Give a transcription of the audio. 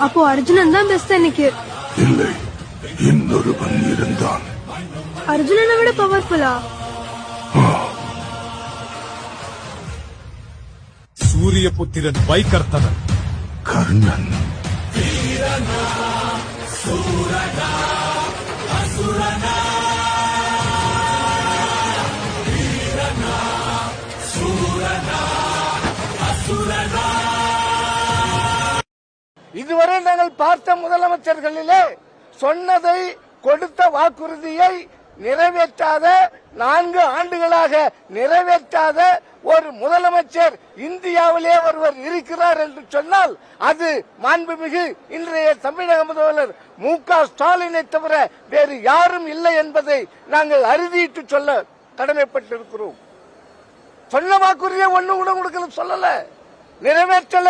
அப்போ அர்ஜுனன் தான் பெஸ்ட் இன்னைக்கு. இல்லை, இன்னொருவன் இருந்தான். அர்ஜுனனை விட பவர்ஃபுல்லா? சூரியபுத்திரன் வைகர்த்தனன். கர்ணன். இதுவரை நாங்கள் பார்த்த முதலமைச்சர்களிலே சொன்னதை, கொடுத்த வாக்குறுதியை நிறைவேற்றாத, 4 ஆண்டுகளாக நிறைவேற்றாத ஒரு முதலமைச்சர் இந்தியாவிலே ஒருவர் இருக்கிறார் என்று சொன்னால் அது மாண்புமிகு இன்றைய தமிழக முதல்வர் மு.க. ஸ்டாலினை தவிர வேறு யாரும் இல்லை என்பதை நாங்கள் அறுதியிட்டு சொல்ல கடமைப்பட்டிருக்கிறோம். சொன்ன வாக்குறுதியை ஒண்ணு கூட கொடுக்கல, சொல்லல, நிறைவேற்றல.